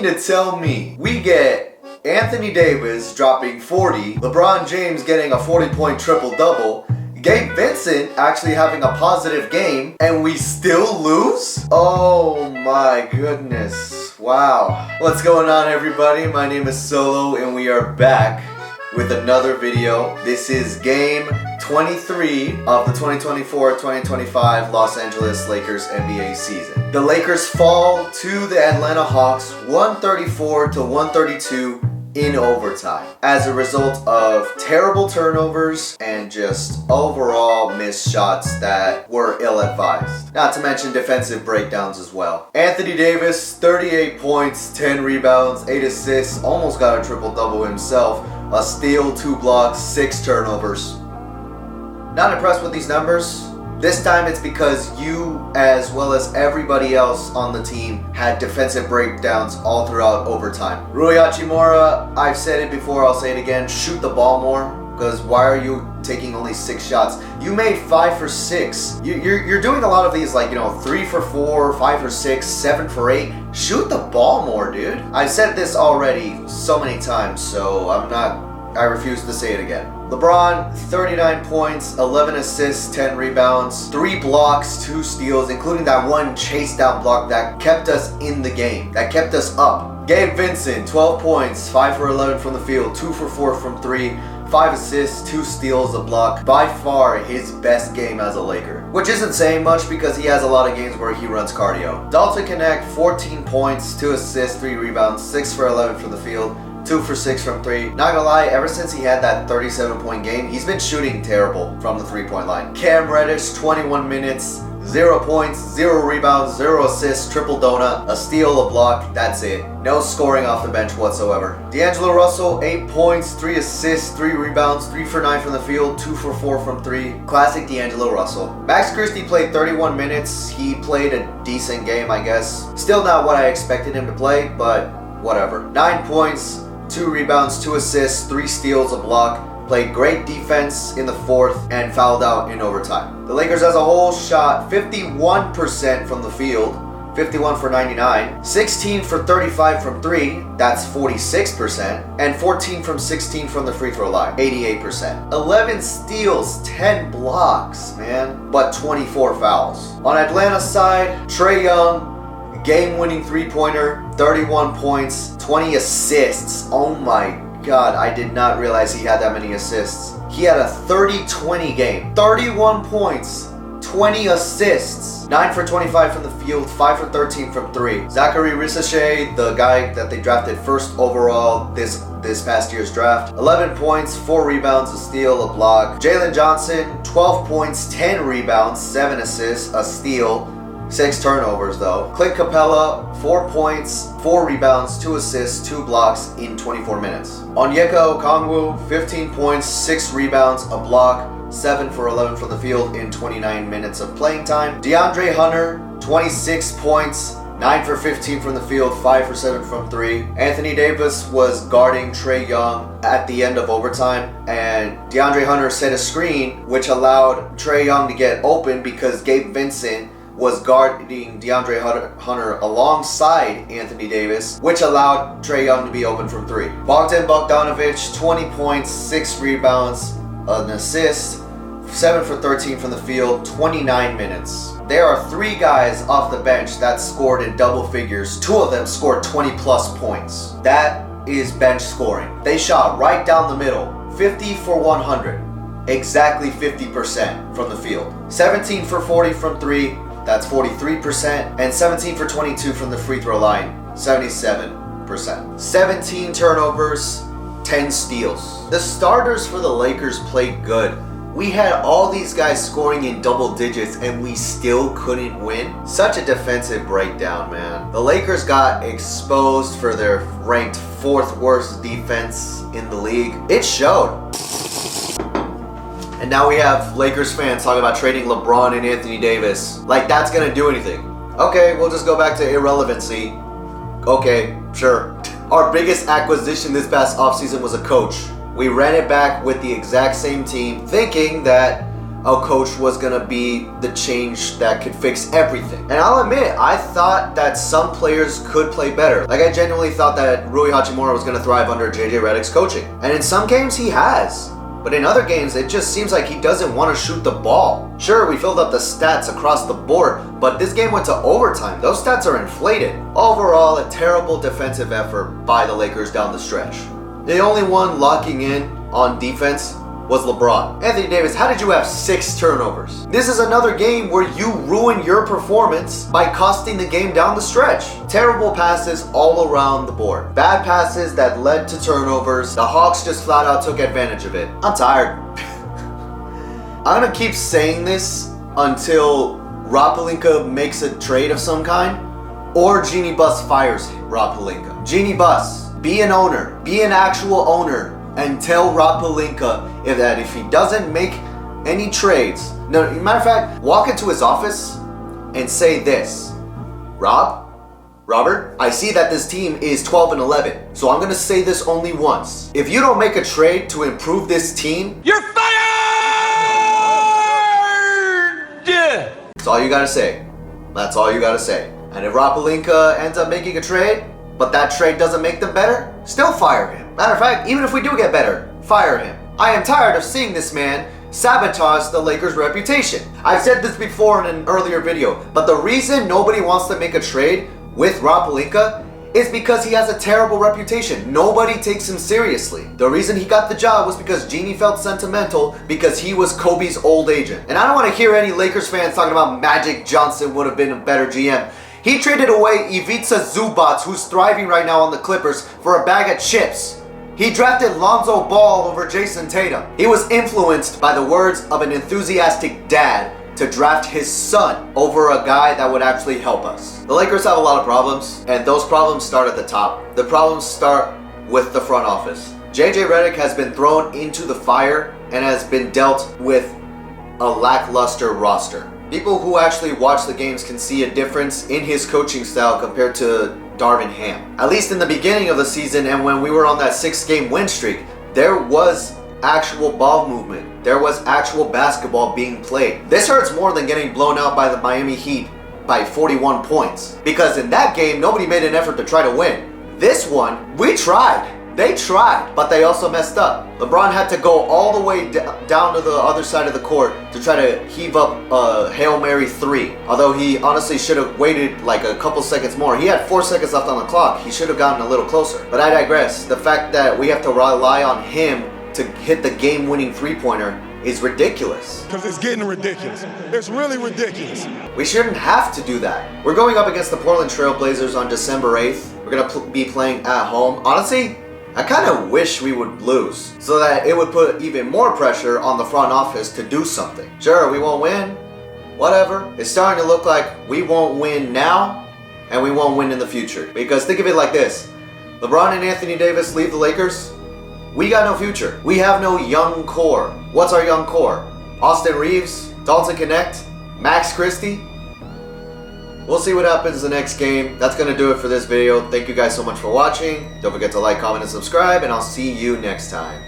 mean to tell me we get Anthony Davis dropping 40, LeBron James getting a 40-point triple-double, Gabe Vincent actually having a positive game, and we still lose? Oh my goodness. Wow. What's going on, everybody? My name is Solo, and we are back with another video. This is game 23 of the 2024-2025 Los Angeles Lakers NBA season. The Lakers fall to the Atlanta Hawks 134-132 in overtime as a result of terrible turnovers and just overall missed shots that were ill-advised. Not to mention defensive breakdowns as well. Anthony Davis, 38 points, 10 rebounds, 8 assists, almost got a triple-double himself. A steal, 2 blocks, 6 turnovers. Not impressed with these numbers. This time it's because you, as well as everybody else on the team, had defensive breakdowns all throughout overtime. Rui Hachimura, I've said it before, I'll say it again, shoot the ball more. Because why are you taking only 6 shots? You made 5 for 6. You're doing a lot of these 3 for 4, 5 for 6, 7 for 8. Shoot the ball more, dude. I've said this already so many times, so I refuse to say it again. LeBron, 39 points, 11 assists, 10 rebounds, 3 blocks, 2 steals, including that one chase down block that kept us in the game, that kept us up. Gabe Vincent, 12 points, 5 for 11 from the field, 2 for 4 from 3, 5 assists, 2 steals, a block. By far his best game as a Laker. Which isn't saying much because he has a lot of games where he runs cardio. Dalton Connect, 14 points, 2 assists, 3 rebounds, 6 for 11 from the field, 2 for 6 from 3. Not gonna lie, ever since he had that 37-point game, he's been shooting terrible from the 3-point line. Cam Reddish, 21 minutes, 0 points, 0 rebounds, 0 assists, triple donut, a steal, a block, that's it. No scoring off the bench whatsoever. D'Angelo Russell, 8 points, 3 assists, 3 rebounds, 3 for 9 from the field, 2 for 4 from 3. Classic D'Angelo Russell. Max Christie played 31 minutes. He played a decent game, I guess. Still not what I expected him to play, but whatever. 9 points, 2 rebounds, 2 assists, 3 steals, a block. Played great defense in the 4th and fouled out in overtime. The Lakers as a whole shot 51% from the field, 51 for 99, 16 for 35 from 3, that's 46%, and 14 from 16 from the free throw line, 88%. 11 steals, 10 blocks, man, but 24 fouls. On Atlanta's side, Trae Young, game-winning three-pointer, 31 points, 20 assists. Oh my God, I did not realize he had that many assists. He had a 30-20 game. 31 points, 20 assists. 9 for 25 from the field, 5 for 13 from 3. Zachary Ricochet, the guy that they drafted first overall this past year's draft. 11 points, 4 rebounds, a steal, a block. Jalen Johnson, 12 points, 10 rebounds, 7 assists, a steal. 6 turnovers though. Clint Capella, 4 points, 4 rebounds, 2 assists, 2 blocks in 24 minutes. Onyeka Okongwu, 15 points, 6 rebounds, a block, 7 for 11 from the field in 29 minutes of playing time. DeAndre Hunter, 26 points, 9 for 15 from the field, 5 for 7 from 3. Anthony Davis was guarding Trae Young at the end of overtime, and DeAndre Hunter set a screen which allowed Trae Young to get open because Gabe Vincent was guarding DeAndre Hunter alongside Anthony Davis, which allowed Trae Young to be open from 3. Bogdan Bogdanovic, 20 points, 6 rebounds, an assist, 7 for 13 from the field, 29 minutes. There are 3 guys off the bench that scored in double figures. 2 of them scored 20 plus points. That is bench scoring. They shot right down the middle, 50 for 100. Exactly 50% from the field. 17 for 40 from 3. That's 43%, and 17 for 22 from the free throw line, 77%. 17 turnovers, 10 steals. The starters for the Lakers played good. We had all these guys scoring in double digits and we still couldn't win. Such a defensive breakdown, man. The Lakers got exposed for their ranked 4th worst defense in the league. It showed. And now we have Lakers fans talking about trading LeBron and Anthony Davis. Like that's gonna do anything. Okay, we'll just go back to irrelevancy. Okay, sure. Our biggest acquisition this past offseason was a coach. We ran it back with the exact same team, thinking that a coach was gonna be the change that could fix everything. And I'll admit, I thought that some players could play better. Like, I genuinely thought that Rui Hachimura was gonna thrive under JJ Redick's coaching. And in some games, he has. But in other games, it just seems like he doesn't want to shoot the ball. Sure, we filled up the stats across the board, but this game went to overtime. Those stats are inflated. Overall, a terrible defensive effort by the Lakers down the stretch. The only one locking in on defense was LeBron. Anthony Davis, how did you have 6 turnovers? This is another game where you ruin your performance by costing the game down the stretch. Terrible passes all around the board. Bad passes that led to turnovers. The Hawks just flat out took advantage of it. I'm tired. I'm gonna keep saying this until Rob Pelinka makes a trade of some kind, or Jeannie Buss fires Rob Pelinka. Jeannie Buss, be an owner. Be an actual owner. And tell Rob Pelinka if he doesn't make any trades, no, matter of fact, walk into his office and say this: Robert, I see that this team is 12-11, so I'm gonna say this only once. If you don't make a trade to improve this team, you're fired! That's all you gotta say. That's all you gotta say. And if Rob Pelinka ends up making a trade, but that trade doesn't make them better, still fire him. Matter of fact, even if we do get better, fire him. I am tired of seeing this man sabotage the Lakers' reputation. I've said this before in an earlier video, but the reason nobody wants to make a trade with Rob Pelinka is because he has a terrible reputation. Nobody takes him seriously. The reason he got the job was because Jeannie felt sentimental because he was Kobe's old agent. And I don't want to hear any Lakers fans talking about Magic Johnson would have been a better GM. He traded away Ivica Zubac, who's thriving right now on the Clippers, for a bag of chips. He drafted Lonzo Ball over Jason Tatum. He was influenced by the words of an enthusiastic dad to draft his son over a guy that would actually help us. The Lakers have a lot of problems, and those problems start at the top. The problems start with the front office. JJ Redick has been thrown into the fire and has been dealt with a lackluster roster. People who actually watch the games can see a difference in his coaching style compared to Darvin Ham. At least in the beginning of the season and when we were on that 6-game win streak, there was actual ball movement. There was actual basketball being played. This hurts more than getting blown out by the Miami Heat by 41 points. Because in that game, nobody made an effort to try to win. This one, we tried. They tried, but they also messed up. LeBron had to go all the way down to the other side of the court to try to heave up a Hail Mary 3. Although he honestly should have waited like a couple seconds more. He had 4 seconds left on the clock. He should have gotten a little closer. But I digress. The fact that we have to rely on him to hit the game-winning three-pointer is ridiculous. Because it's getting ridiculous. It's really ridiculous. We shouldn't have to do that. We're going up against the Portland Trail Blazers on December 8th. We're going to be playing at home. Honestly, I kind of wish we would lose so that it would put even more pressure on the front office to do something. Sure, we won't win. Whatever. It's starting to look like we won't win now and we won't win in the future. Because think of it like this. LeBron and Anthony Davis leave the Lakers. We got no future. We have no young core. What's our young core? Austin Reeves? Dalton Connect? Max Christie? We'll see what happens the next game. That's going to do it for this video. Thank you guys so much for watching. Don't forget to like, comment, and subscribe, and I'll see you next time.